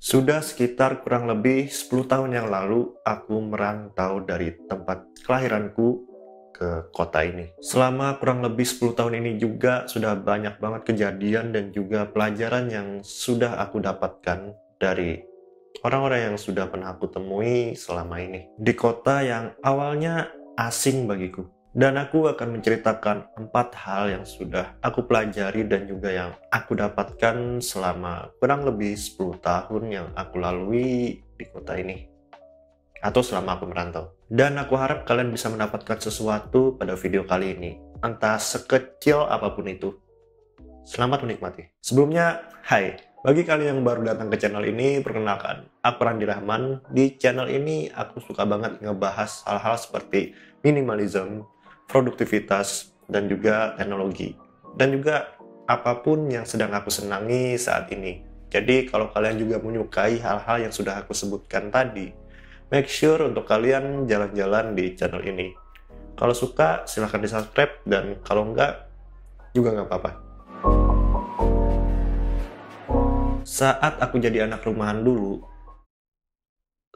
Sudah sekitar kurang lebih 10 tahun yang lalu, aku merantau dari tempat kelahiranku ke kota ini. Selama kurang lebih 10 tahun ini juga sudah banyak banget kejadian dan juga pelajaran yang sudah aku dapatkan dari orang-orang yang sudah pernah aku temui selama ini. Di kota yang awalnya asing bagiku. Dan aku akan menceritakan 4 hal yang sudah aku pelajari dan juga yang aku dapatkan selama kurang lebih 10 tahun yang aku lalui di kota ini. Atau selama aku merantau. Dan aku harap kalian bisa mendapatkan sesuatu pada video kali ini. Entah sekecil apapun itu. Selamat menikmati. Sebelumnya, hai. Bagi kalian yang baru datang ke channel ini, perkenalkan, aku Randi Rahman. Di channel ini, aku suka banget ngebahas hal-hal seperti minimalism, produktivitas, dan juga teknologi. Dan juga apapun yang sedang aku senangi saat ini. Jadi, kalau kalian juga menyukai hal-hal yang sudah aku sebutkan tadi, make sure untuk kalian jalan-jalan di channel ini. Kalau suka, silahkan di-subscribe, dan kalau enggak, juga nggak apa-apa. Saat aku jadi anak rumahan dulu,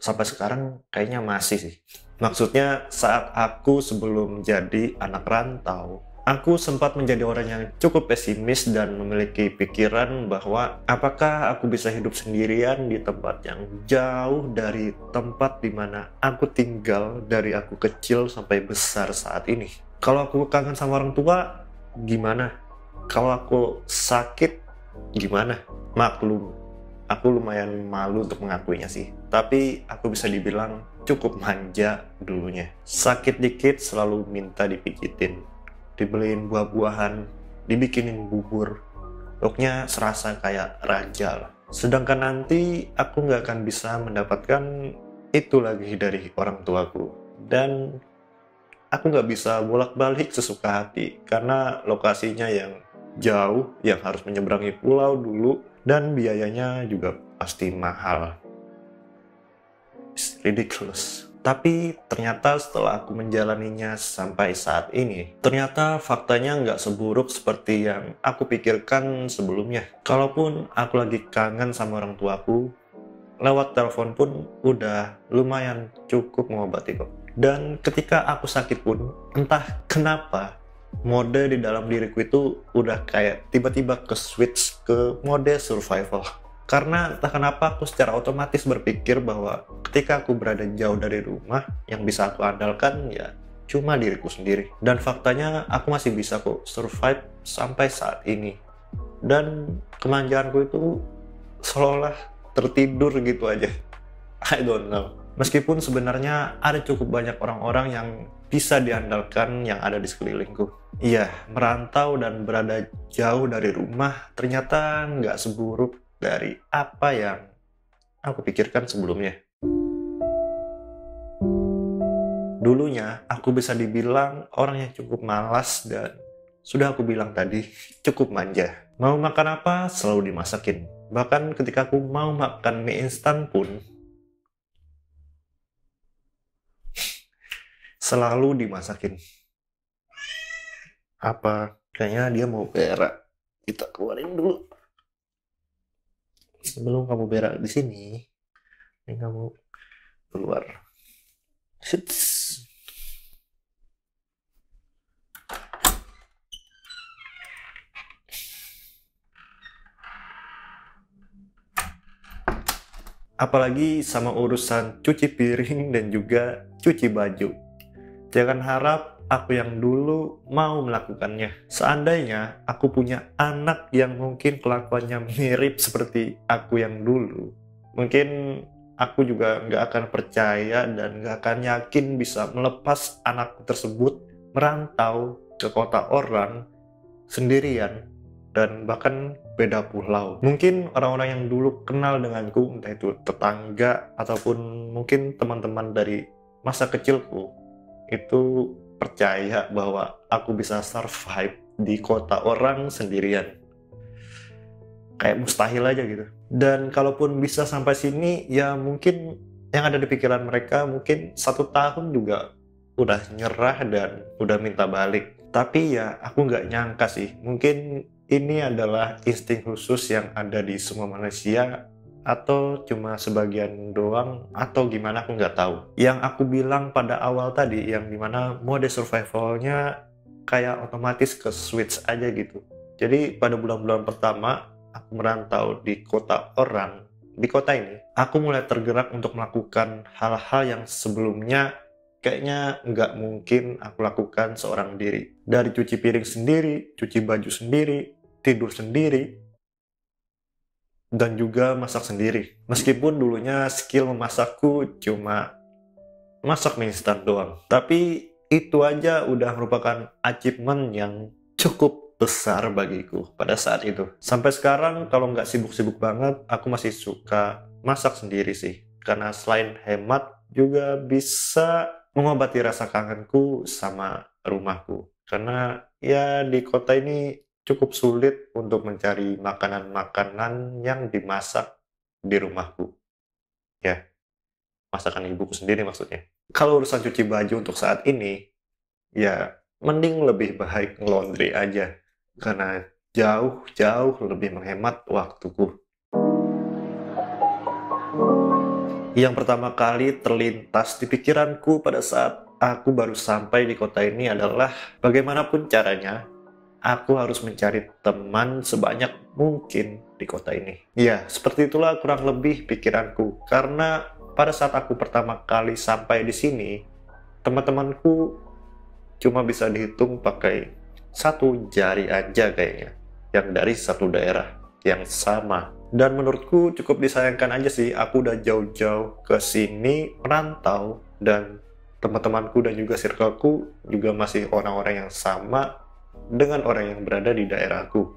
sampai sekarang kayaknya masih sih. Maksudnya saat aku sebelum jadi anak rantau, aku sempat menjadi orang yang cukup pesimis dan memiliki pikiran bahwa apakah aku bisa hidup sendirian di tempat yang jauh dari tempat di mana aku tinggal dari aku kecil sampai besar saat ini. Kalau aku kangen sama orang tua, gimana? Kalau aku sakit, gimana? Maklum, aku lumayan malu untuk mengakuinya sih. Tapi aku bisa dibilang cukup manja dulunya. Sakit dikit selalu minta dipijitin, dibeliin buah-buahan, dibikinin bubur. Pokoknya serasa kayak raja lah. Sedangkan nanti aku nggak akan bisa mendapatkan itu lagi dari orang tuaku. Dan aku nggak bisa bolak-balik sesuka hati karena lokasinya yang jauh, yang harus menyeberangi pulau dulu, dan biayanya juga pasti mahal. It's ridiculous. Tapi ternyata setelah aku menjalaninya sampai saat ini, ternyata faktanya nggak seburuk seperti yang aku pikirkan sebelumnya. Kalaupun aku lagi kangen sama orang tuaku, lewat telepon pun udah lumayan cukup mengobati kok. Dan ketika aku sakit pun, entah kenapa, mode di dalam diriku itu udah kayak tiba-tiba ke switch ke mode survival. Karena entah kenapa aku secara otomatis berpikir bahwa ketika aku berada jauh dari rumah, yang bisa aku andalkan ya cuma diriku sendiri. Dan faktanya aku masih bisa kok survive sampai saat ini. Dan kemanjaanku itu seolah tertidur gitu aja. I don't know. Meskipun sebenarnya ada cukup banyak orang-orang yang bisa diandalkan yang ada di sekelilingku. Iya, merantau dan berada jauh dari rumah ternyata nggak seburuk dari apa yang aku pikirkan sebelumnya. Dulunya, aku bisa dibilang orang yang cukup malas dan sudah aku bilang tadi, cukup manja. Mau makan apa, selalu dimasakin. Bahkan ketika aku mau makan mie instan pun, selalu dimasakin. Apa? Kayaknya dia mau berak. Kita keluarin dulu. Sebelum kamu berak di sini, ini kamu keluar. Shits. Apalagi sama urusan cuci piring dan juga cuci baju. Jangan harap aku yang dulu mau melakukannya. Seandainya aku punya anak yang mungkin kelakuannya mirip seperti aku yang dulu, mungkin aku juga nggak akan percaya dan nggak akan yakin bisa melepas anak tersebut merantau ke kota orang sendirian dan bahkan beda pulau. Mungkin orang-orang yang dulu kenal denganku, entah itu tetangga ataupun mungkin teman-teman dari masa kecilku, itu percaya bahwa aku bisa survive di kota orang sendirian. Kayak mustahil aja gitu. Dan kalaupun bisa sampai sini, ya mungkin yang ada di pikiran mereka mungkin 1 tahun juga udah nyerah dan udah minta balik. Tapi ya aku nggak nyangka sih, mungkin ini adalah insting khusus yang ada di semua manusia atau cuma sebagian doang, atau gimana aku nggak tahu. Yang aku bilang pada awal tadi, yang dimana mode survivalnya kayak otomatis ke switch aja gitu. Jadi pada bulan-bulan pertama aku merantau di kota orang, di kota ini, aku mulai tergerak untuk melakukan hal-hal yang sebelumnya kayaknya nggak mungkin aku lakukan seorang diri. Dari cuci piring sendiri, cuci baju sendiri, tidur sendiri, dan juga masak sendiri. Meskipun dulunya skill memasakku cuma masak mie instan doang. Tapi itu aja udah merupakan achievement yang cukup besar bagiku pada saat itu. Sampai sekarang kalau nggak sibuk-sibuk banget, aku masih suka masak sendiri sih. Karena selain hemat, juga bisa mengobati rasa kangenku sama rumahku. Karena ya di kota ini cukup sulit untuk mencari makanan-makanan yang dimasak di rumahku. Ya, masakan ibuku sendiri maksudnya. Kalau urusan cuci baju untuk saat ini, ya mending lebih baik nge-laundry aja. Karena jauh-jauh lebih menghemat waktuku. Yang pertama kali terlintas di pikiranku pada saat aku baru sampai di kota ini adalah bagaimanapun caranya, aku harus mencari teman sebanyak mungkin di kota ini. Ya, seperti itulah kurang lebih pikiranku. Karena pada saat aku pertama kali sampai di sini, teman-temanku cuma bisa dihitung pakai satu jari aja kayaknya, yang dari satu daerah yang sama. Dan menurutku cukup disayangkan aja sih, aku udah jauh-jauh ke sini merantau, dan teman-temanku dan juga circleku juga masih orang-orang yang sama dengan orang yang berada di daerahku.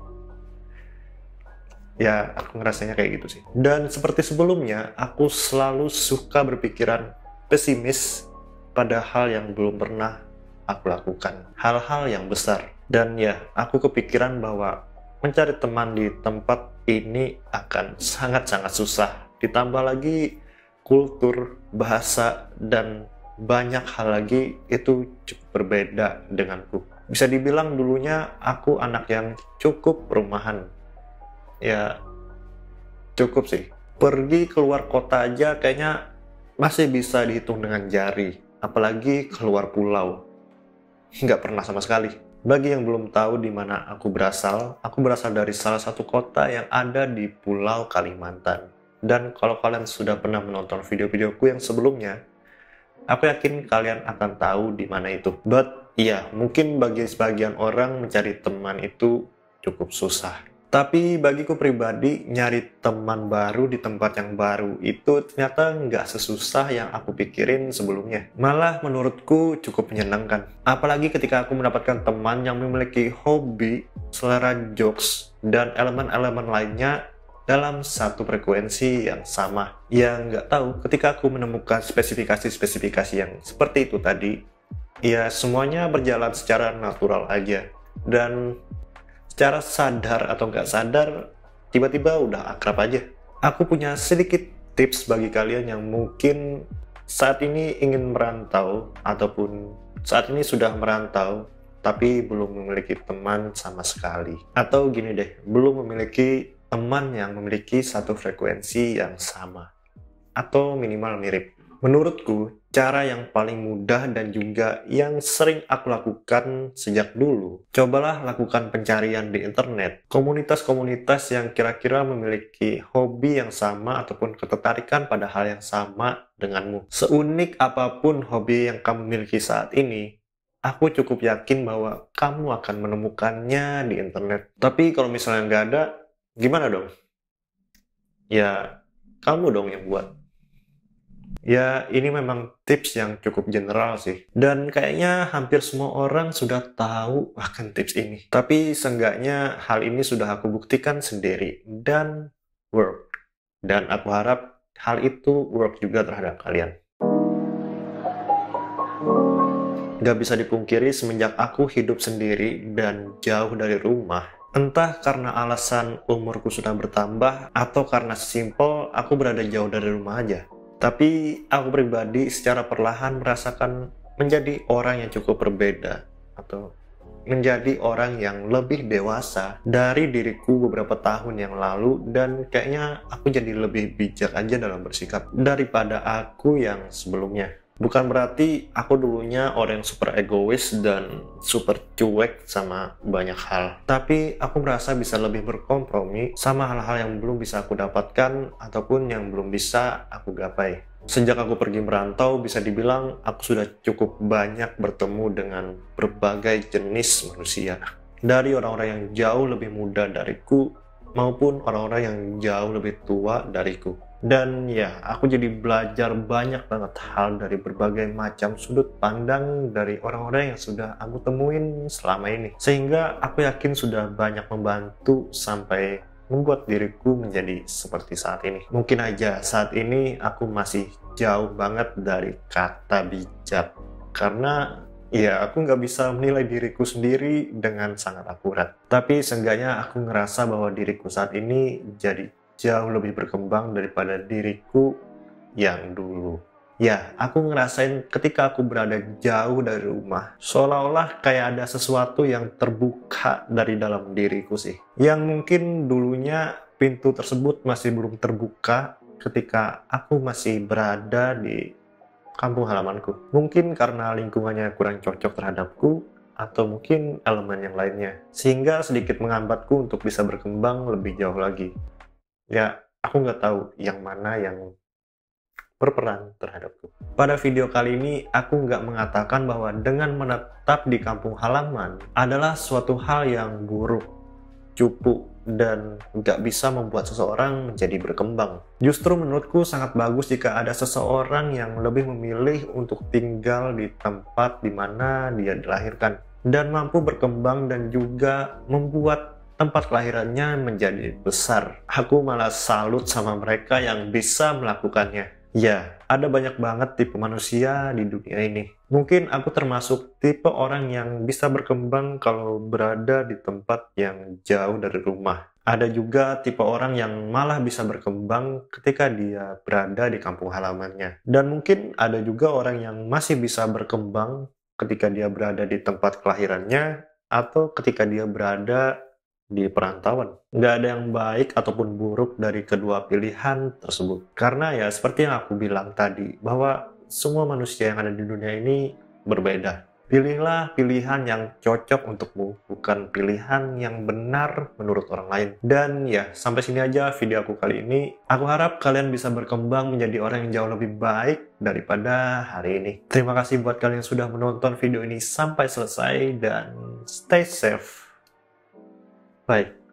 Ya, aku ngerasanya kayak gitu sih. Dan seperti sebelumnya, aku selalu suka berpikiran pesimis pada hal yang belum pernah aku lakukan. Hal-hal yang besar. Dan ya, aku kepikiran bahwa mencari teman di tempat ini akan sangat-sangat susah. Ditambah lagi kultur, bahasa, dan banyak hal lagi itu cukup berbeda denganku. Bisa dibilang dulunya aku anak yang cukup rumahan. Ya, cukup sih. Pergi keluar kota aja kayaknya masih bisa dihitung dengan jari. Apalagi keluar pulau. Nggak pernah sama sekali. Bagi yang belum tahu di mana aku berasal dari salah satu kota yang ada di Pulau Kalimantan. Dan kalau kalian sudah pernah menonton video-videoku yang sebelumnya, aku yakin kalian akan tahu di mana itu. But iya, mungkin bagi sebagian orang mencari teman itu cukup susah. Tapi bagiku pribadi, nyari teman baru di tempat yang baru itu ternyata nggak sesusah yang aku pikirin sebelumnya. Malah menurutku cukup menyenangkan. Apalagi ketika aku mendapatkan teman yang memiliki hobi, selera jokes, dan elemen-elemen lainnya dalam satu frekuensi yang sama. Ya nggak tahu, ketika aku menemukan spesifikasi-spesifikasi yang seperti itu tadi, ya semuanya berjalan secara natural aja. Dan secara sadar atau nggak sadar, tiba-tiba udah akrab aja. Aku punya sedikit tips bagi kalian yang mungkin saat ini ingin merantau, ataupun saat ini sudah merantau, tapi belum memiliki teman sama sekali. Atau gini deh, belum memiliki teman yang memiliki satu frekuensi yang sama, atau minimal mirip. Menurutku, cara yang paling mudah dan juga yang sering aku lakukan sejak dulu, cobalah lakukan pencarian di internet. Komunitas-komunitas yang kira-kira memiliki hobi yang sama ataupun ketertarikan pada hal yang sama denganmu. Seunik apapun hobi yang kamu miliki saat ini, aku cukup yakin bahwa kamu akan menemukannya di internet. Tapi kalau misalnya nggak ada, gimana dong? Ya, kamu dong yang buat. Ya, ini memang tips yang cukup general sih. Dan kayaknya hampir semua orang sudah tahu akan tips ini. Tapi seenggaknya hal ini sudah aku buktikan sendiri dan work. Dan aku harap hal itu work juga terhadap kalian. Gak bisa dipungkiri semenjak aku hidup sendiri dan jauh dari rumah, entah karena alasan umurku sudah bertambah atau karena simpel aku berada jauh dari rumah aja. Tapi aku pribadi secara perlahan merasakan menjadi orang yang cukup berbeda, atau menjadi orang yang lebih dewasa dari diriku beberapa tahun yang lalu, dan kayaknya aku jadi lebih bijak aja dalam bersikap daripada aku yang sebelumnya. Bukan berarti aku dulunya orang yang super egois dan super cuek sama banyak hal. Tapi aku merasa bisa lebih berkompromi sama hal-hal yang belum bisa aku dapatkan ataupun yang belum bisa aku gapai. Sejak aku pergi merantau, bisa dibilang aku sudah cukup banyak bertemu dengan berbagai jenis manusia. Dari orang-orang yang jauh lebih muda dariku maupun orang-orang yang jauh lebih tua dariku. Dan ya, aku jadi belajar banyak banget hal dari berbagai macam sudut pandang dari orang-orang yang sudah aku temuin selama ini. Sehingga aku yakin sudah banyak membantu sampai membuat diriku menjadi seperti saat ini. Mungkin aja saat ini aku masih jauh banget dari kata bijak. Karena ya, aku nggak bisa menilai diriku sendiri dengan sangat akurat. Tapi seenggaknya aku ngerasa bahwa diriku saat ini jadi jauh lebih berkembang daripada diriku yang dulu. Ya, aku ngerasain ketika aku berada jauh dari rumah, seolah-olah kayak ada sesuatu yang terbuka dari dalam diriku sih. Yang mungkin dulunya pintu tersebut masih belum terbuka ketika aku masih berada di kampung halamanku. Mungkin karena lingkungannya kurang cocok terhadapku, atau mungkin elemen yang lainnya, sehingga sedikit menghambatku untuk bisa berkembang lebih jauh lagi. Ya, aku nggak tahu yang mana yang berperan terhadapku. Pada video kali ini, aku nggak mengatakan bahwa dengan menetap di kampung halaman adalah suatu hal yang buruk, cupu, dan nggak bisa membuat seseorang menjadi berkembang. Justru menurutku sangat bagus jika ada seseorang yang lebih memilih untuk tinggal di tempat di mana dia dilahirkan dan mampu berkembang dan juga membuat tempat kelahirannya menjadi besar. Aku malah salut sama mereka yang bisa melakukannya. Ya, ada banyak banget tipe manusia di dunia ini. Mungkin aku termasuk tipe orang yang bisa berkembang kalau berada di tempat yang jauh dari rumah. Ada juga tipe orang yang malah bisa berkembang ketika dia berada di kampung halamannya. Dan mungkin ada juga orang yang masih bisa berkembang ketika dia berada di tempat kelahirannya atau ketika dia berada di perantauan. Nggak ada yang baik ataupun buruk dari kedua pilihan tersebut. Karena ya seperti yang aku bilang tadi, bahwa semua manusia yang ada di dunia ini berbeda. Pilihlah pilihan yang cocok untukmu, bukan pilihan yang benar menurut orang lain. Dan ya, sampai sini aja video aku kali ini. Aku harap kalian bisa berkembang menjadi orang yang jauh lebih baik daripada hari ini. Terima kasih buat kalian yang sudah menonton video ini sampai selesai, dan stay safe. Bye.